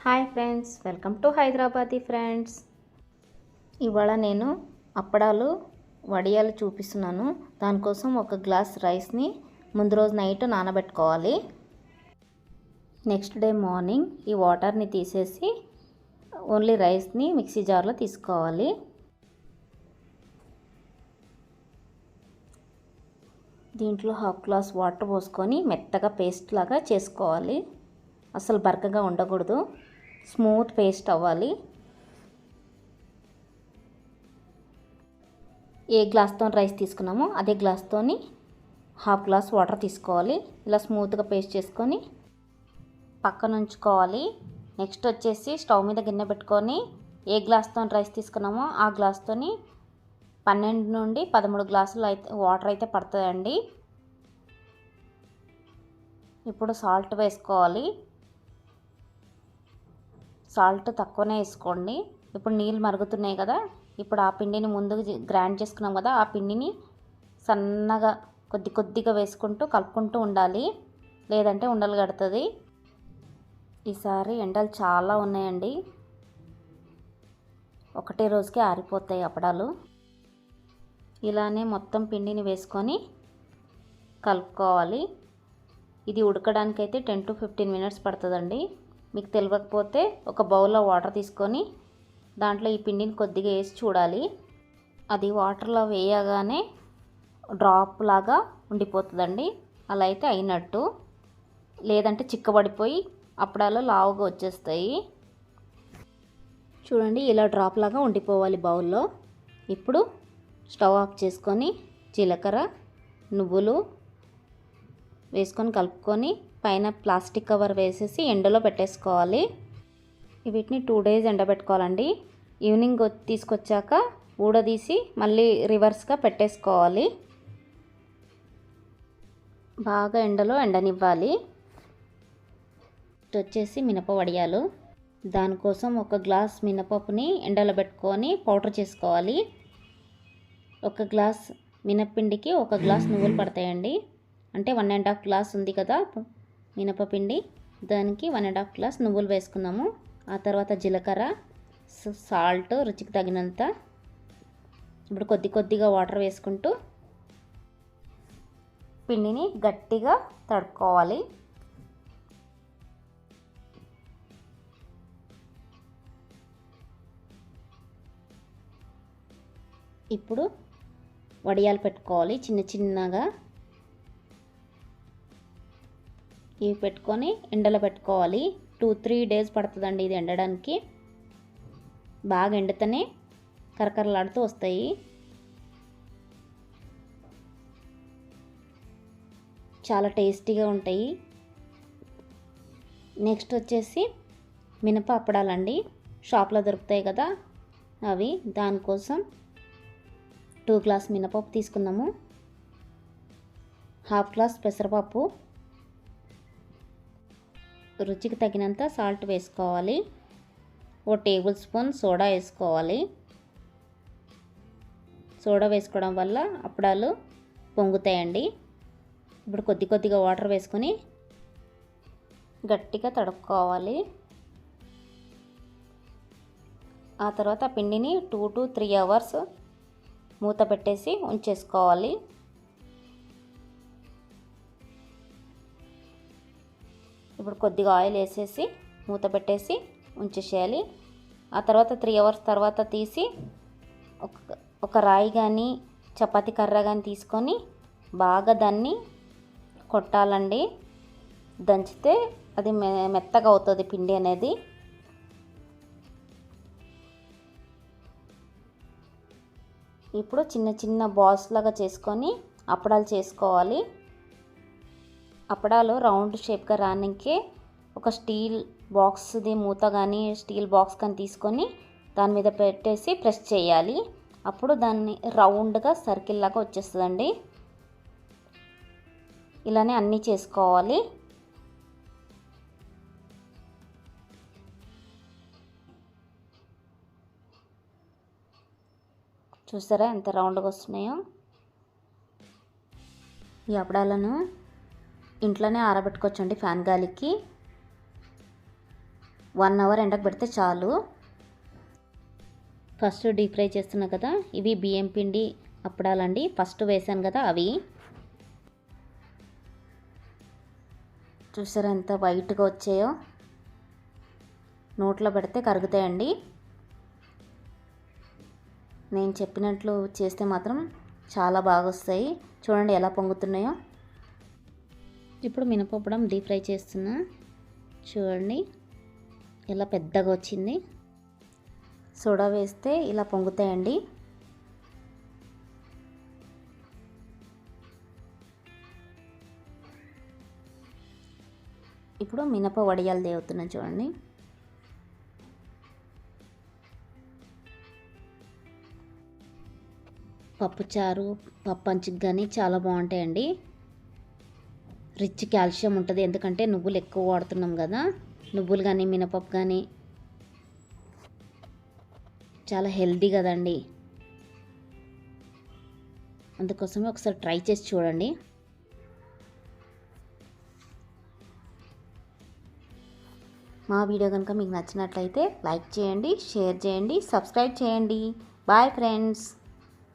Hi friends, welcome to Hyderabadi friends. ఇవాళ నేను అప్పడాలు వడియాలు చూపిస్తున్నాను. దానికోసం ఒక గ్లాస్ రైస్ని ముందు రోజు నైట్ నానబెట్టుకోవాలి. నెక్స్ట్ డే మార్నింగ్ ఈ వాటర్ని తీసేసి ఓన్లీ రైస్ని మిక్సీ జార్లో తీసుకోవాలి. దీంట్లో హాఫ్ గ్లాస్ వాటర్ పోసుకొని మెత్తగా పేస్ట్ లాగా చేసుకోవాలి. అసలు బరకగా ఉండకూడదు, స్మూత్ పేస్ట్ అవ్వాలి. ఏ గ్లాస్తో రైస్ తీసుకున్నామో అదే గ్లాస్తో హాఫ్ గ్లాస్ వాటర్ తీసుకోవాలి. ఇలా స్మూత్గా పేస్ట్ చేసుకొని పక్కన ఉంచుకోవాలి. నెక్స్ట్ వచ్చేసి స్టవ్ మీద గిన్నె పెట్టుకొని ఏ గ్లాస్తో రైస్ తీసుకున్నామో ఆ గ్లాస్తో 12 నుండి 13 గ్లాసులు అయితే వాటర్ అయితే పడుతుందండి. ఇప్పుడు సాల్ట్ వేసుకోవాలి. సాల్ట్ తక్కువనే వేసుకోండి. ఇప్పుడు నీళ్ళు మరుగుతున్నాయి కదా, ఇప్పుడు ఆ పిండిని ముందుకు గ్రైండ్ చేసుకున్నాం కదా, ఆ పిండిని సన్నగా కొద్ది కొద్దిగా వేసుకుంటూ కలుపుకుంటూ ఉండాలి, లేదంటే ఉండలు కడుతుంది. ఈసారి ఎండలు చాలా ఉన్నాయండి, ఒకటే రోజుకే ఆరిపోతాయి అప్పడాలు. ఇలానే మొత్తం పిండిని వేసుకొని కలుపుకోవాలి. ఇది ఉడకడానికి అయితే 10 to 15 మినిట్స్ పడుతుందండి. మీకు తెలియకపోతే ఒక బౌల్లో వాటర్ తీసుకొని దాంట్లో ఈ పిండిని కొద్దిగా వేసి చూడాలి. అది వాటర్లో వేయగానే డ్రాప్ లాగా ఉండిపోతుందండి. అలా అయితే అయినట్టు, లేదంటే చిక్కబడిపోయి అప్పడాలు లావుగా వచ్చేస్తాయి. చూడండి, ఇలా డ్రాప్ లాగా ఉండిపోవాలి బౌల్లో. ఇప్పుడు స్టవ్ ఆఫ్ చేసుకొని జీలకర్ర, నువ్వులు వేసుకొని కలుపుకొని పైన ప్లాస్టిక్ కవర్ వేసేసి ఎండలో పెట్టేసుకోవాలి. వీటిని 2 days ఎండబెట్టుకోవాలండి. ఈవినింగ్ తీసుకొచ్చాక ఊడదీసి మళ్ళీ రివర్స్గా పెట్టేసుకోవాలి. బాగా ఎండలో ఎండనివ్వాలి. వచ్చేసి మినప వడియాలు. దానికోసం ఒక గ్లాస్ మినపప్పుని ఎండలో పెట్టుకొని పౌడర్ చేసుకోవాలి. ఒక గ్లాస్ మినప్పిండికి ఒక గ్లాస్ నువ్వులు పడతాయండి. అంటే 1.5 గ్లాస్ ఉంది కదా మినపపిండి, దానికి 1.5 గ్లాస్ నువ్వులు వేసుకున్నాము. ఆ తర్వాత జీలకర్ర, సాల్ట్ రుచికి తగినంత. ఇప్పుడు కొద్ది కొద్దిగా వాటర్ వేసుకుంటూ పిండిని గట్టిగా తడుపుకోవాలి. ఇప్పుడు వడియాలు పెట్టుకోవాలి చిన్న చిన్నగా. ఇవి పెట్టుకొని ఎండలో పెట్టుకోవాలి. 2-3 days పడుతుందండి ఇది ఎండడానికి. బాగా ఎండితేనే కరకరలాడుతూ వస్తాయి. చాలా టేస్టీగా ఉంటాయి. నెక్స్ట్ వచ్చేసి మినప అప్పడాలండి. షాప్లో దొరుకుతాయి కదా అవి. దానికోసం 2 గ్లాస్ మినపప్పు తీసుకున్నాము. హాఫ్ గ్లాస్ పెసరపప్పు, రుచికి తగినంత సాల్ట్ వేసుకోవాలి. 1 టేబుల్ స్పూన్ సోడా వేసుకోవాలి. సోడా వేసుకోవడం వల్ల అప్పడాలు పొంగుతాయండి. ఇప్పుడు కొద్ది కొద్దిగా వాటర్ వేసుకొని గట్టిగా తడుపుకోవాలి. ఆ తర్వాత పిండిని 2 to 3 hours మూత పెట్టేసి ఉంచేసుకోవాలి. ఇప్పుడు కొద్దిగా ఆయిల్ వేసేసి మూత పెట్టేసి ఉంచేసేయాలి. ఆ తర్వాత 3 hours తర్వాత తీసి ఒక రాయి కానీ చపాతీ కర్ర కానీ తీసుకొని బాగా దాన్ని కొట్టాలండి. దంచితే అది మెత్తగా అవుతుంది పిండి అనేది. ఇప్పుడు చిన్న చిన్న బాల్స్ లాగా చేసుకొని అప్పడాలు చేసుకోవాలి. అప్పడాలు రౌండ్ షేప్గా రానికి ఒక స్టీల్ బాక్స్ది మూత కానీ స్టీల్ బాక్స్ కానీ తీసుకొని దాని మీద పెట్టేసి ప్రెస్ చేయాలి. అప్పుడు దాన్ని రౌండ్గా సర్కిల్ లాగా వచ్చేస్తుందండి. ఇలానే అన్నీ చేసుకోవాలి. చూసారా ఎంత రౌండ్గా వస్తున్నాయో. ఈ అప్పడాలను ఇంట్లోనే ఆరబెట్టుకోవచ్చండి ఫ్యాన్ గాలికి. 1 అవర్ ఎండకు పెడితే చాలు. ఫస్ట్ డీప్ ఫ్రై చేస్తున్నా కదా, ఇవి బియ్యం పిండి అప్పడాలండి. ఫస్ట్ వేసాను కదా అవి. చూసారా ఎంత వైట్గా వచ్చాయో, నోట్లో పెడితే కరుగుతాయండి. నేను చెప్పినట్లు చేస్తే మాత్రం చాలా బాగా వస్తాయి. చూడండి ఎలా పొంగుతున్నాయో. ఇప్పుడు మినపప్పడం డీప్ ఫ్రై చేస్తున్నా. చూడండి ఎలా పెద్దగా వచ్చింది. సోడా వేస్తే ఇలా పొంగుతాయండి. ఇప్పుడు మినప వడియాలు దేవుతున్నా చూడండి. పప్పుచారు, పప్పు అంచుకు కానీ చాలా బాగుంటాయండి. రిచ్ కాల్షియం ఉంటుంది, ఎందుకంటే నువ్వులు ఎక్కువ వాడుతున్నాం కదా. నువ్వులు కానీ మినపప్పు కానీ చాలా హెల్దీ కదండి. అందుకోసమే ఒకసారి ట్రై చేసి చూడండి. మా వీడియో కనుక మీకు నచ్చినట్లయితే లైక్ చేయండి, షేర్ చేయండి, సబ్స్క్రైబ్ చేయండి. Bye friends.